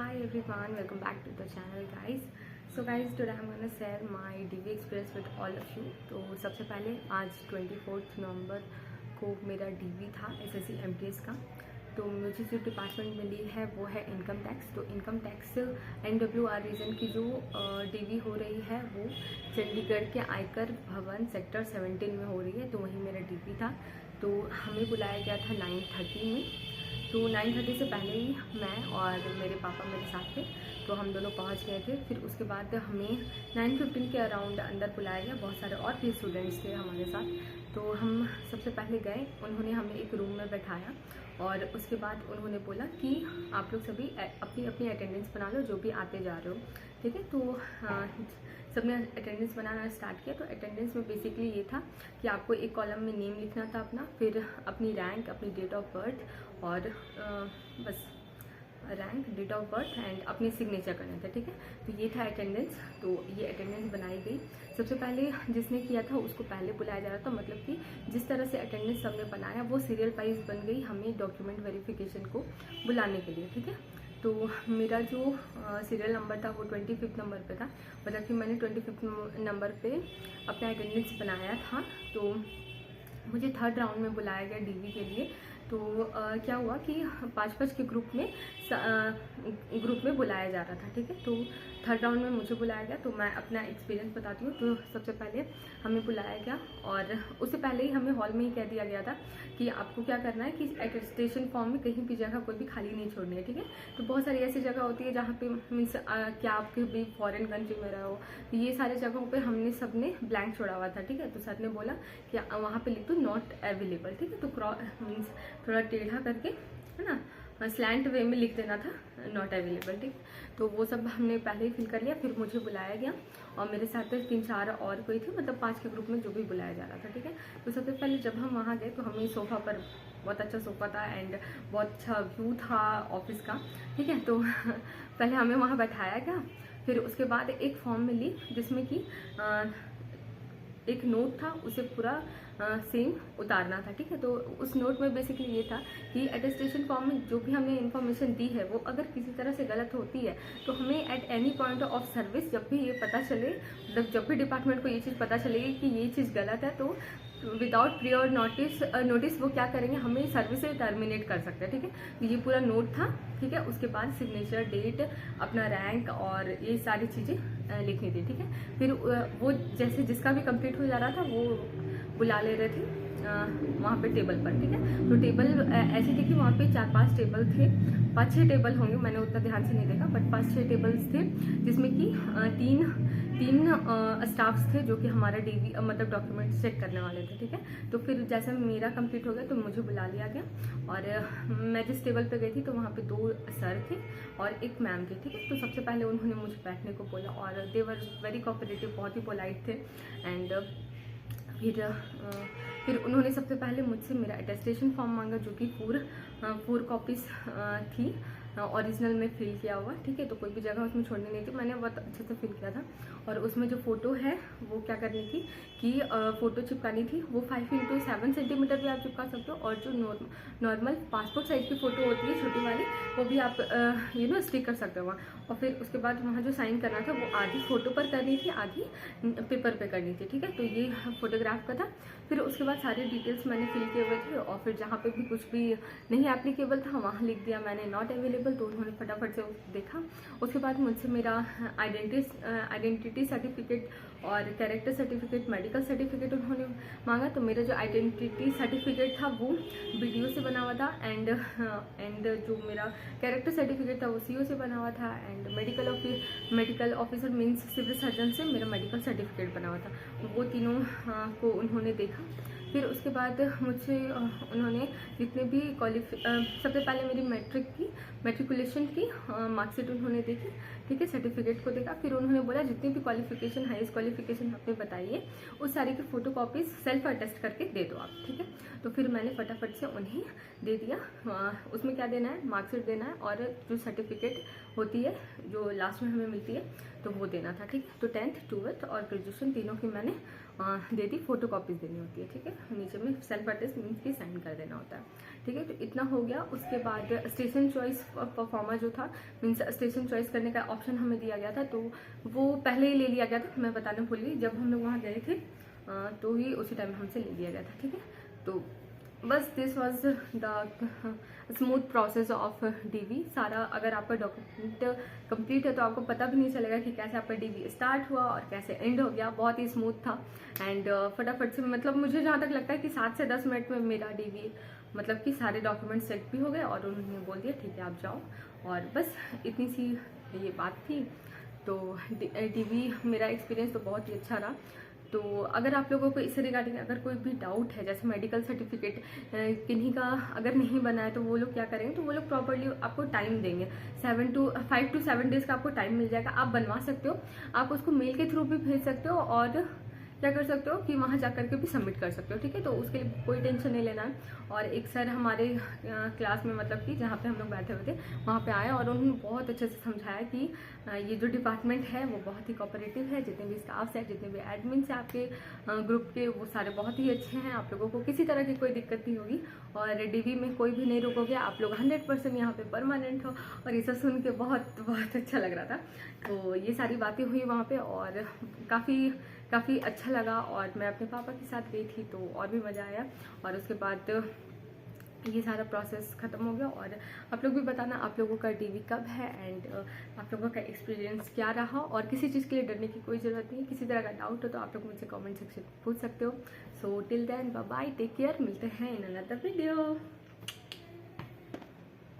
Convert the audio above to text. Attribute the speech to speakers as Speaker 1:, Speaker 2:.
Speaker 1: Hi everyone, welcome back to the channel guys. So guys, today I'm gonna share my DV experience with all of you. तो सबसे पहले आज 24 नवंबर को मेरा DV था SSC MTS का। तो मुझे जो डिपार्टमेंट मिली है वो है इनकम टैक्स। तो इनकम टैक्स NWR रीजन की जो DV हो रही है वो चंडीगढ़ के आयकर भवन सेक्टर 17 में हो रही है। तो वहीं मेरा DV था। तो हमें बुलाया गया था 9:30 में। तो 9:30 से पहले ही मैं और मेरे पापा मेरे साथ थे, तो हम दोनों पहुंच गए थे। फिर उसके बाद हमें 9:15 के अराउंड अंदर बुलाया गया। बहुत सारे और भी स्टूडेंट्स थे हमारे साथ। तो हम सबसे पहले गए, उन्होंने हमें एक रूम में बैठाया और उसके बाद उन्होंने बोला कि आप लोग सभी अपनी अपनी अटेंडेंस बना लो, जो भी आते जा रहे हो, ठीक है। तो सबने अटेंडेंस बनाना स्टार्ट किया। तो अटेंडेंस में बेसिकली ये था कि आपको एक कॉलम में नेम लिखना था अपना, फिर अपनी रैंक, अपनी डेट ऑफ बर्थ और बस rank, date of birth and अपनी सिग्नेचर करना था, ठीक है। तो ये था अटेंडेंस। तो ये अटेंडेंस बनाई गई। सबसे पहले जिसने किया था उसको पहले बुलाया जा रहा था, मतलब कि जिस तरह से अटेंडेंस सबने बनाया वो सीरियल वाइज बन गई हमें डॉक्यूमेंट वेरिफिकेशन को बुलाने के लिए, ठीक है। तो मेरा जो सीरियल नंबर था वो 25 नंबर पे था, मतलब कि मैंने 25 नंबर पे अपना अटेंडेंस बनाया था। तो मुझे थर्ड राउंड में बुलाया गया DV के लिए। तो क्या हुआ कि 5-5 के ग्रुप में बुलाया जा रहा था, ठीक है। तो थर्ड राउंड में मुझे बुलाया गया। तो मैं अपना एक्सपीरियंस बताती हूँ। तो सबसे पहले हमें बुलाया गया और उससे पहले ही हमें हॉल में ही कह दिया गया था कि आपको क्या करना है कि अटेस्टेशन फॉर्म में कहीं भी जगह कोई भी खाली नहीं छोड़नी है, ठीक है। तो बहुत सारी ऐसी जगह होती है जहाँ पे मीन्स क्या आप भी फॉरेन कंट्री में रहो, तो ये सारे जगहों पे हमने सबने ब्लैंक छोड़ा हुआ था, ठीक है। तो सर ने बोला कि वहाँ पे लिख दो नॉट अवेलेबल, ठीक है। तो मीन्स थोड़ा टेढ़ा करके, है ना, स्लैंट वे में लिख देना था नॉट अवेलेबल, ठीक। तो वो सब हमने पहले ही फिल कर लिया। फिर मुझे बुलाया गया और मेरे साथ 3-4 और कोई थे, मतलब 5 के ग्रुप में जो भी बुलाया जा रहा था, ठीक है। तो सबसे पहले जब हम वहाँ गए तो हमें सोफ़ा पर, बहुत अच्छा सोफ़ा था एंड बहुत अच्छा व्यू था ऑफिस का, ठीक है। तो पहले हमें वहाँ बैठाया गया। फिर उसके बाद एक फॉर्म मिली जिसमें कि एक नोट था, उसे पूरा सेम उतारना था, ठीक है। तो उस नोट में बेसिकली ये था कि अटेस्टेशन फॉर्म में जो भी हमने इन्फॉर्मेशन दी है वो अगर किसी तरह से गलत होती है तो हमें at any point of service जब भी ये पता चले, मतलब जब भी डिपार्टमेंट को ये चीज़ पता चलेगी कि ये चीज़ गलत है, तो विदाउट प्रियर नोटिस वो क्या करेंगे, हमें सर्विस से टर्मिनेट कर सकते हैं, ठीक है। तो ये पूरा नोट था, ठीक है। उसके बाद सिग्नेचर, डेट, अपना रैंक और ये सारी चीज़ें लिखनी थी, ठीक है। फिर वो जैसे जिसका भी कंप्लीट हो जा रहा था वो बुला ले रहे थे वहाँ पे टेबल पर, ठीक है। तो टेबल ऐसे थे कि वहाँ पे 4-5 टेबल थे, 5-6 टेबल होंगे, मैंने उतना ध्यान से नहीं देखा, बट 5-6 टेबल्स थे जिसमें कि तीन स्टाफ्स थे जो कि हमारा DV मतलब डॉक्यूमेंट चेक करने वाले थे, ठीक है। तो फिर जैसे मेरा कंप्लीट हो गया तो मुझे बुला लिया गया और मैं जिस टेबल पे गई थी तो वहाँ पे 2 सर थे और एक मैम थी, ठीक है। तो सबसे पहले उन्होंने मुझे बैठने को बोला और दे वर वेरी कोऑपरेटिव, बहुत ही पोलाइट थे। एंड फिर उन्होंने सबसे पहले मुझसे मेरा अटेस्टेशन फॉर्म मांगा, जो कि 4 कॉपीज़ थी ओरिजिनल में फिल किया हुआ, ठीक है। तो कोई भी जगह उसमें छोड़नी नहीं थी, मैंने बहुत अच्छे से फिल किया था। और उसमें जो फ़ोटो है वो क्या करनी थी कि फ़ोटो चिपकानी थी। वो 5x7 सेंटीमीटर भी आप चिपका सकते हो और जो नॉर्मल पासपोर्ट साइज़ की फ़ोटो होती है छोटी वाली, वो भी आप स्टिक कर सकते हो वहाँ। और फिर उसके बाद वहाँ जो साइन करना था वो आधी फ़ोटो पर करनी थी, आधी पेपर पे करनी थी, ठीक है। तो ये फोटोग्राफ का था। फिर उसके बाद सारे डिटेल्स मैंने फिल किए हुए थे और फिर जहाँ पे भी कुछ भी नहीं एप्लीकेबल था वहाँ लिख दिया मैंने नॉट अवेलेबल। तो उन्होंने फटाफट से देखा। उसके बाद मुझसे मेरा आइडेंटिटी सर्टिफिकेट और कैरेक्टर सर्टिफिकेट, मेडिकल सर्टिफिकेट उन्होंने मांगा। तो मेरा जो आइडेंटिटी सर्टिफिकेट था वो BDO से बना हुआ था एंड जो मेरा कैरेक्टर सर्टिफिकेट था वो CO से बना हुआ था and medical officer means civil surgeon से मेरा मेडिकल सर्टिफिकेट बना हुआ था। वो तीनों को उन्होंने देखा। फिर उसके बाद मुझसे उन्होंने जितने भी सबसे पहले मेरी मैट्रिकुलेशन की मार्कशीट उन्होंने देखी, ठीक है, सर्टिफिकेट को देखा। फिर उन्होंने बोला जितनी भी क्वालिफिकेशन, हाईएस्ट क्वालिफिकेशन आपने बताई है उस सारी की फ़ोटो कॉपीज सेल्फ अटेस्ट करके दे दो आप, ठीक है। तो फिर मैंने फटाफट से उन्हें दे दिया। उसमें क्या देना है, मार्कशीट देना है और जो सर्टिफिकेट होती है जो लास्ट में हमें मिलती है तो वो देना था, ठीक है। तो 10th 12th और ग्रेजुएशन तीनों की मैंने दे दी, फोटो कॉपीज देनी होती है, ठीक है। नीचे में सेल्फ अटेस्ट मीन्स की साइन कर देना होता है, ठीक है। तो इतना हो गया। उसके बाद स्टेशन चॉइस परफॉर्मर जो था, मीन्स स्टेशन चॉइस करने का ऑप्शन हमें दिया गया था, तो वो पहले ही ले लिया गया था। मैं बताना भूल गई, जब हम लोग वहाँ गए थे तो ही उसी टाइम हमसे ले लिया गया था, ठीक है। तो बस this was the smooth process of DV. सारा अगर आपका डॉक्यूमेंट कंप्लीट है तो आपको पता भी नहीं चलेगा कि कैसे आपका डीवी स्टार्ट हुआ और कैसे एंड हो गया। बहुत ही स्मूथ था एंड फटाफट से, मतलब मुझे जहाँ तक लगता है कि 7 से 10 मिनट में मेरा डीवी मतलब कि सारे डॉक्यूमेंट सेट भी हो गए और उन्होंने बोल दिया ठीक है आप जाओ। और बस इतनी सी ये बात थी। तो डीवी मेरा एक्सपीरियंस तो बहुत ही अच्छा रहा। तो अगर आप लोगों को इससे रिगार्डिंग अगर कोई भी डाउट है, जैसे मेडिकल सर्टिफिकेट किन्हीं का अगर नहीं बना है, तो वो लोग क्या करेंगे, तो वो लोग प्रॉपर्ली आपको टाइम देंगे। 5 to 7 डेज का आपको टाइम मिल जाएगा, आप बनवा सकते हो। आप उसको मेल के थ्रू भी भेज सकते हो और क्या कर सकते हो कि वहाँ जा करके भी सबमिट कर सकते हो, ठीक है। तो उसके लिए कोई टेंशन नहीं लेना है। और एक सर हमारे क्लास में, मतलब कि जहाँ पे हम लोग बैठे हुए थे, वहाँ पे आए और उन्होंने बहुत अच्छे से समझाया कि ये जो डिपार्टमेंट है वो बहुत ही कोऑपरेटिव है। जितने भी स्टाफ्स हैं, जितने भी एडमिन्स हैं आपके ग्रुप के, वो सारे बहुत ही अच्छे हैं। आप लोगों को किसी तरह की कोई दिक्कत नहीं होगी और डीवी में कोई भी नहीं रुकोगे। आप लोग 100% यहाँ पे परमानेंट हो। और ये सब सुन के बहुत बहुत अच्छा लग रहा था। तो ये सारी बातें हुई वहाँ पे और काफ़ी अच्छा लगा। और मैं अपने पापा के साथ गई थी तो और भी मज़ा आया। और उसके बाद ये सारा प्रोसेस ख़त्म हो गया। और आप लोग भी बताना आप लोगों का डीवी कब है एंड आप लोगों का एक्सपीरियंस क्या रहा। और किसी चीज़ के लिए डरने की कोई ज़रूरत नहीं है। किसी तरह का डाउट हो तो आप लोग मुझसे कमेंट सेक्शन पूछ सकते हो। So till then bye bye, take care, मिलते हैं इन अनदर वीडियो।